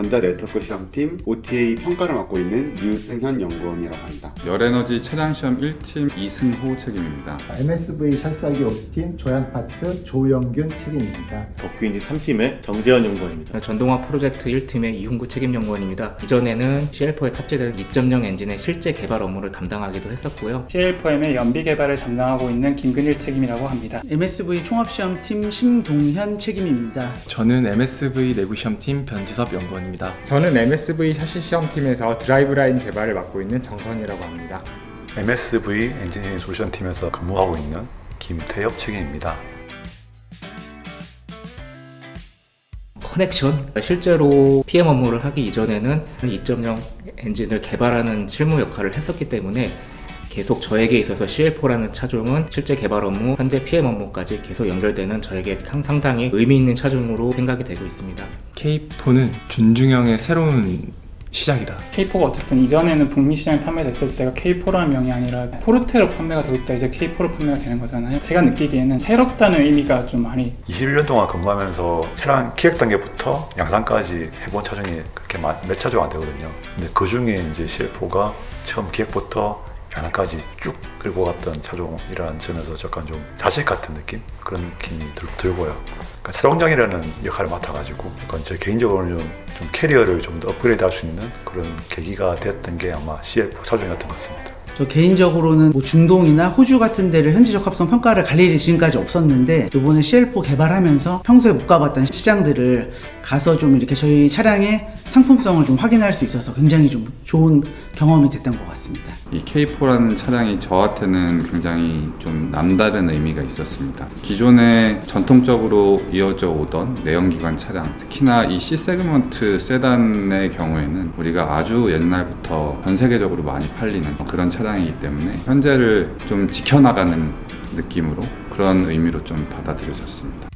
전자네트워크 시험팀 OTA 평가를 맡고 있는 류승현 연구원이라고 합니다. 열에너지 차량시험 1팀 이승호 책임입니다. MSV 샷살기 5팀 조향파트 조영균 책임입니다. 덕규인지 3팀의 정재현 연구원입니다. 전동화 프로젝트 1팀의 이훈구 책임연구원입니다. 이전에는 CL4에 탑재된 2.0 엔진의 실제 개발 업무를 담당하기도 했었고요. CL4M의 연비 개발을 담당하고 있는 김근일 책임이라고 합니다. MSV 총합시험팀 심동현 책임입니다. 저는 MSV 내구시험팀 변지섭 연구원입니다. 저는 MSV 샤시 시험팀에서 드라이브라인 개발을 맡고 있는 정선이라고 합니다. MSV 엔지니어링 솔루션 팀에서 근무하고 있는 김태엽 책임입니다. 커넥션, 실제로 PM 업무를 하기 이전에는 2.0 엔진을 개발하는 실무 역할을 했었기 때문에 계속 저에게 있어서 CL4라는 차종은 실제 개발 업무, 현재 PM 업무까지 계속 연결되는 저에게 상당히 의미 있는 차종으로 생각이 되고 있습니다. K4는 준중형의 새로운 시작이다. K4가 어쨌든 이전에는 북미 시장에 판매됐을 때가 K4라는 명이 아니라 포르테로 판매가 되고 있다. 이제 K4로 판매가 되는 거잖아요. 제가 느끼기에는 새롭다는 의미가 좀 많이 21년 동안 근무하면서 차량 기획 단계부터 양산까지 해본 차종이 그렇게 몇 차종 안 되거든요. 근데 그 중에 이제 CL4가 처음 기획부터 양산까지 쭉 끌고 갔던 차종이라는 점에서 약간 좀 자식 같은 느낌? 그런 느낌이 들고요. 그러니까 차종장이라는 역할을 맡아가지고 약간 제 개인적으로는 좀 캐리어를 좀 더 업그레이드 할 수 있는 그런 계기가 됐던 게 아마 CL4 차종이었던 것 같습니다. 저 개인적으로는 뭐 중동이나 호주 같은 데를 현지 적합성 평가를 갈 일이 지금까지 없었는데 이번에 CL4 개발하면서 평소에 못 가봤던 시장들을 가서 좀 이렇게 저희 차량의 상품성을 좀 확인할 수 있어서 굉장히 좀 좋은 경험이 됐던 것 같습니다. 이 K4라는 차량이 저한테는 굉장히 좀 남다른 의미가 있었습니다. 기존에 전통적으로 이어져 오던 내연기관 차량, 특히나 이 C세그먼트 세단의 경우에는 우리가 아주 옛날부터 전 세계적으로 많이 팔리는 그런 차량이기 때문에 현재를 좀 지켜나가는 느낌으로 그런 의미로 좀 받아들여졌습니다.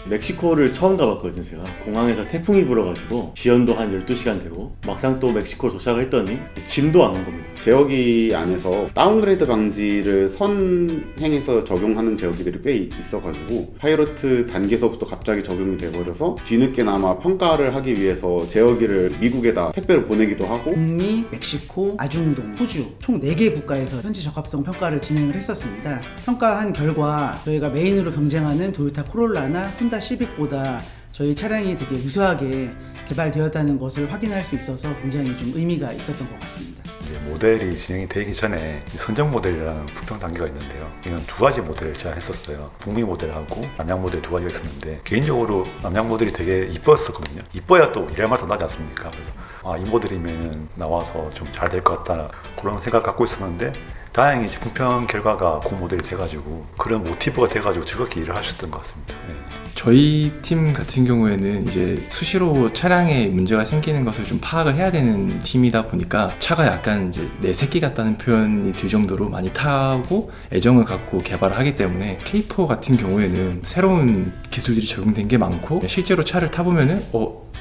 멕시코를 처음 가봤거든요. 제가 공항에서 태풍이 불어가지고 지연도 한 12시간 되고 막상 또 멕시코 도착을 했더니 짐도 안 온 겁니다. 제어기 안에서 다운그레이드 방지를 선행해서 적용하는 제어기들이 꽤 있어가지고 파이로트 단계서부터 갑자기 적용이 돼버려서 뒤늦게나마 평가를 하기 위해서 제어기를 미국에다 택배로 보내기도 하고 북미, 멕시코, 아중동, 호주 총 4개 국가에서 현지 적합성 평가를 진행을 했었습니다. 평가한 결과 저희가 메인으로 경쟁하는 도요타 코롤라나 혼다 시빅보다 저희 차량이 되게 우수하게 개발되었다는 것을 확인할 수 있어서 굉장히 좀 의미가 있었던 것 같습니다. 이제 모델이 진행이 되기 전에 선정 모델이라는 부평 단계가 있는데요. 이건 두 가지 모델을 제안했었어요. 북미 모델하고 남양 모델 두 가지가 있었는데 개인적으로 남양 모델이 되게 이뻤었거든요. 이뻐야 또 일할 맛 더 나지 않습니까? 그래서 이 모델이면 나와서 좀 잘 될 것 같다 그런 생각 갖고 있었는데 다행히 이제 품평 결과가 그 모델이 돼가지고 그런 모티브가 돼가지고 즐겁게 일을 하셨던 것 같습니다. 네. 저희 팀 같은 경우에는 이제 수시로 차량에 문제가 생기는 것을 좀 파악을 해야 되는 팀이다 보니까 차가 약간 이제 내 새끼 같다는 표현이 들 정도로 많이 타고 애정을 갖고 개발을 하기 때문에 K4 같은 경우에는 새로운 기술들이 적용된 게 많고 실제로 차를 타보면은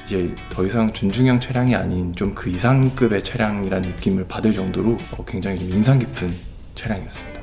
이제 더 이상 준중형 차량이 아닌 좀 그 이상급의 차량이라는 느낌을 받을 정도로 굉장히 좀 인상 깊은 차량이었습니다.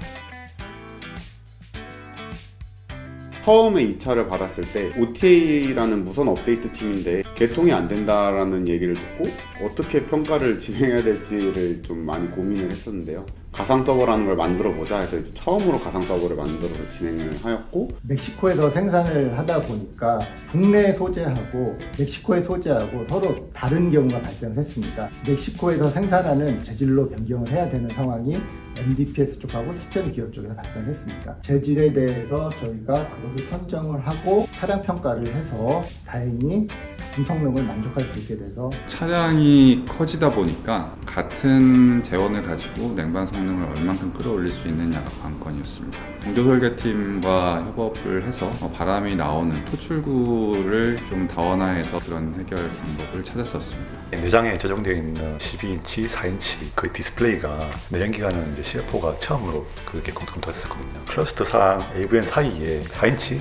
처음에 이 차를 받았을 때 OTA라는 무선 업데이트 팀인데 개통이 안 된다라는 얘기를 듣고 어떻게 평가를 진행해야 될지를 좀 많이 고민을 했었는데요. 가상 서버라는 걸 만들어 보자 해서 이제 처음으로 가상 서버를 만들어서 진행을 하였고 멕시코에서 생산을 하다 보니까 국내 소재하고 멕시코의 소재하고 서로 다른 경우가 발생했습니다. 멕시코에서 생산하는 재질로 변경을 해야 되는 상황이 MDPS 쪽하고 스티어링 기어 쪽에서 발생했습니다. 재질에 대해서 저희가 그거를 선정을 하고 차량 평가를 해서 다행히 부품 성능을 만족할 수 있게 돼서 차량이 커지다 보니까 같은 재원을 가지고 냉방 성능을 얼만큼 끌어올릴 수 있느냐가 관건이었습니다. 공조설계팀과 협업을 해서 바람이 나오는 토출구를 좀 다원화해서 그런 해결 방법을 찾았었습니다. 내장에 적용되어 있는 12인치, 4인치 그 디스플레이가 내연기관은 이제 CL4가 처음으로 그렇게 검토했었거든요. 클러스터상 AVN 사이에 4인치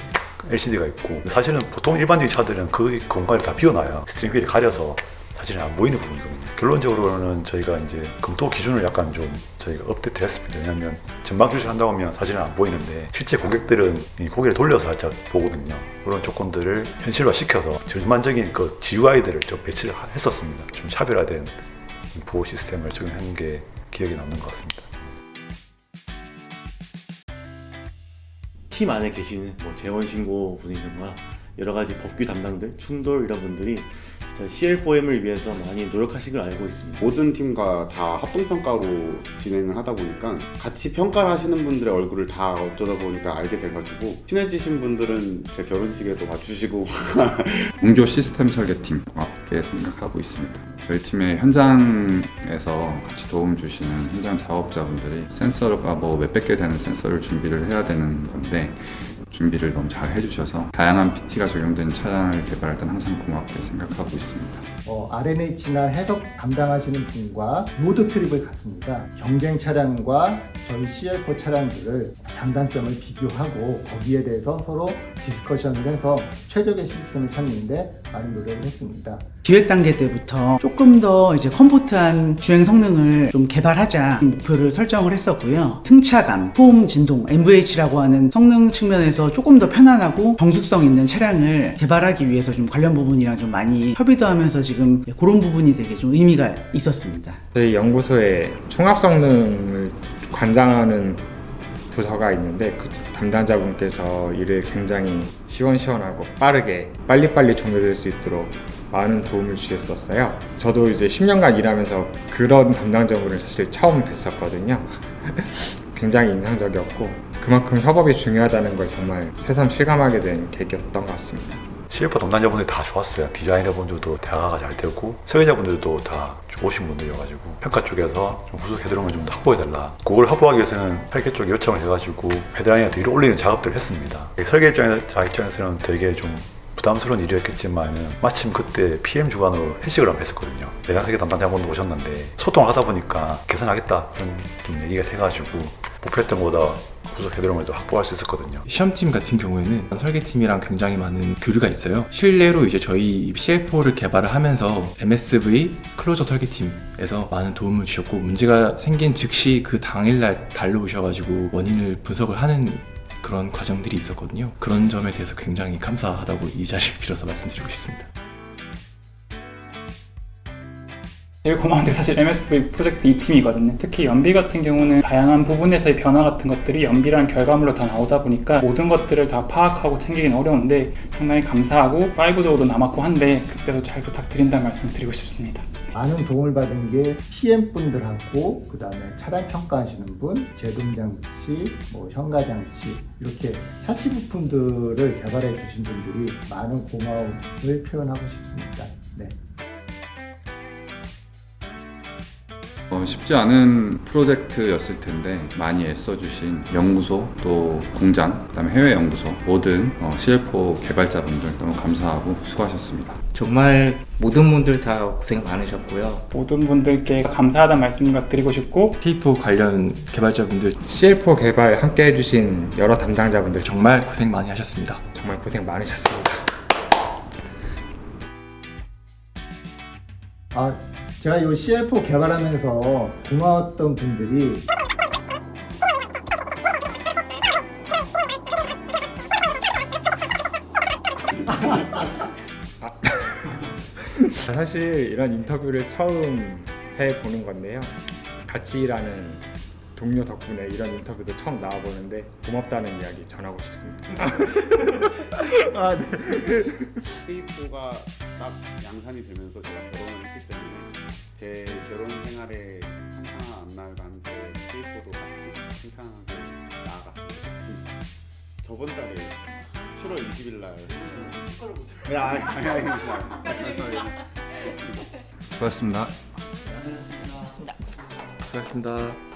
LCD가 있고 사실은 보통 일반적인 차들은 그 공간을 다 비워놔요. 스티링 휠을 가려서 사실은 안 보이는 부분이거든요. 결론적으로는 저희가 이제 검토 기준을 약간 좀 저희가 업데이트 했습니다. 왜냐하면 전방 주식을 한다고 하면 사실은 안 보이는데 실제 고객들은 이 고개를 돌려서 살짝 보거든요. 그런 조건들을 현실화 시켜서 전반적인 그 GUI들을 좀 배치를 했었습니다. 좀 차별화된 보호 시스템을 적용한 게 기억에 남는 것 같습니다. 팀 안에 계시는 뭐 재원 신고 분이든가 여러 가지 법규 담당들, 충돌 이런 분들이 진짜 CL4M을 위해서 많이 노력하신 걸 알고 있습니다. 모든 팀과 다 합동평가로 진행을 하다 보니까 같이 평가를 하시는 분들의 얼굴을 다 어쩌다 보니까 알게 돼가지고 친해지신 분들은 제 결혼식에도 와주시고 공조 시스템 설계팀 맞게 생각하고 있습니다. 저희 팀의 현장에서 같이 도움 주시는 현장 작업자분들이 센서가 뭐 몇백 개 되는 센서를 준비를 해야 되는 건데 준비를 너무 잘 해주셔서 다양한 PT가 적용된 차량을 개발할 땐 항상 고맙게 생각하고 있습니다. RNH나 해석 담당하시는 분과 로드 트립을 갔습니다. 경쟁 차량과 저희 CL4 차량들을 장단점을 비교하고 거기에 대해서 서로 디스커션을 해서 최적의 시스템을 찾는데 많은 노력을 했습니다. 기획 단계 때부터 조금 더 이제 컴포트한 주행 성능을 좀 개발하자 목표를 설정을 했었고요. 승차감, 소음, 진동, MVH라고 하는 성능 측면에서 조금 더 편안하고 정숙성 있는 차량을 개발하기 위해서 좀 관련 부분이랑 좀 많이 협의도 하면서 지금 그런 부분이 되게 좀 의미가 있었습니다. 저희 연구소에 총합 성능을 관장하는 부서가 있는데 그 담당자분께서 일을 굉장히 시원시원하고 빠르게 빨리빨리 종료될 수 있도록 많은 도움을 주셨었어요. 저도 이제 10년간 일하면서 그런 담당자분을 사실 처음 뵀었거든요. 굉장히 인상적이었고 그만큼 협업이 중요하다는 걸 정말 새삼 실감하게 된 계기였던 것 같습니다. CL4 담당자분들이 다 좋았어요. 디자이너분들도 대화가 잘 되고 설계자분들도 다 좋으신 분들이어가지고 평가 쪽에서 좀 후속 헤드룸을 좀 더 확보해달라. 그걸 확보하기 위해서는 설계 쪽에 요청을 해가지고 헤드라인을 더 위로 올리는 작업들을 했습니다. 설계 입장에서는 되게 좀 부담스러운 일이었겠지만 마침 그때 PM 주관으로 회식을 한번 했었거든요. 내가 설계 담당자분도 오셨는데 소통을 하다 보니까 개선하겠다 이런 좀 얘기가 돼가지고 목표했던 것보다 후속 헤드룸을 더 확보할 수 있었거든요. 시험팀 같은 경우에는 설계팀이랑 굉장히 많은 교류가 있어요. 실례로 이제 저희 CL4를 개발을 하면서 MSV 클로저 설계팀에서 많은 도움을 주셨고 문제가 생긴 즉시 그 당일날 달려오셔가지고 원인을 분석을 하는 그런 과정들이 있었거든요. 그런 점에 대해서 굉장히 감사하다고 이 자리를 빌어서 말씀드리고 싶습니다. 제일 고마운 게 사실 MSV 프로젝트 이 팀이거든요. 특히 연비 같은 경우는 다양한 부분에서의 변화 같은 것들이 연비라는 결과물로 다 나오다 보니까 모든 것들을 다 파악하고 챙기기는 어려운데 상당히 감사하고 5도어도 남았고 한데 그때도 잘 부탁드린다는 말씀 드리고 싶습니다. 많은 도움을 받은 게 PM분들하고 그 다음에 차량 평가하시는 분, 제동장치, 현가장치 이렇게 샤시 부품들을 개발해 주신 분들이 많은 고마움을 표현하고 싶습니다. 네. 쉽지 않은 프로젝트였을 텐데 많이 애써주신 연구소 또 공장 그다음에 해외 연구소 모든 CL4 개발자분들 너무 감사하고 수고하셨습니다. 정말 모든 분들 다 고생 많으셨고요. 모든 분들께 감사하다는 말씀을 드리고 싶고 K4 관련 개발자분들 CL4 개발 함께 해주신 여러 담당자분들 정말 고생 많이 하셨습니다. 정말 고생 많으셨습니다. 제가 이 CL4 개발하면서 고마웠던 분들이 사실 이런 인터뷰를 처음 해보는 건데요. 같이 일하는 동료 덕분에 이런 인터뷰도 처음 나와보는데 고맙다는 이야기 전하고 싶습니다. K4가 딱 양산이 되면서 제가 결혼을 했기 때문에 제 결혼 생활에 창창한 앞날과 함께 K4도 같이 창창하게 나아갔으면 좋겠습니다. 저번 달에 7월 20일 날 축가를 수고하셨습니다. 수고하셨습니다.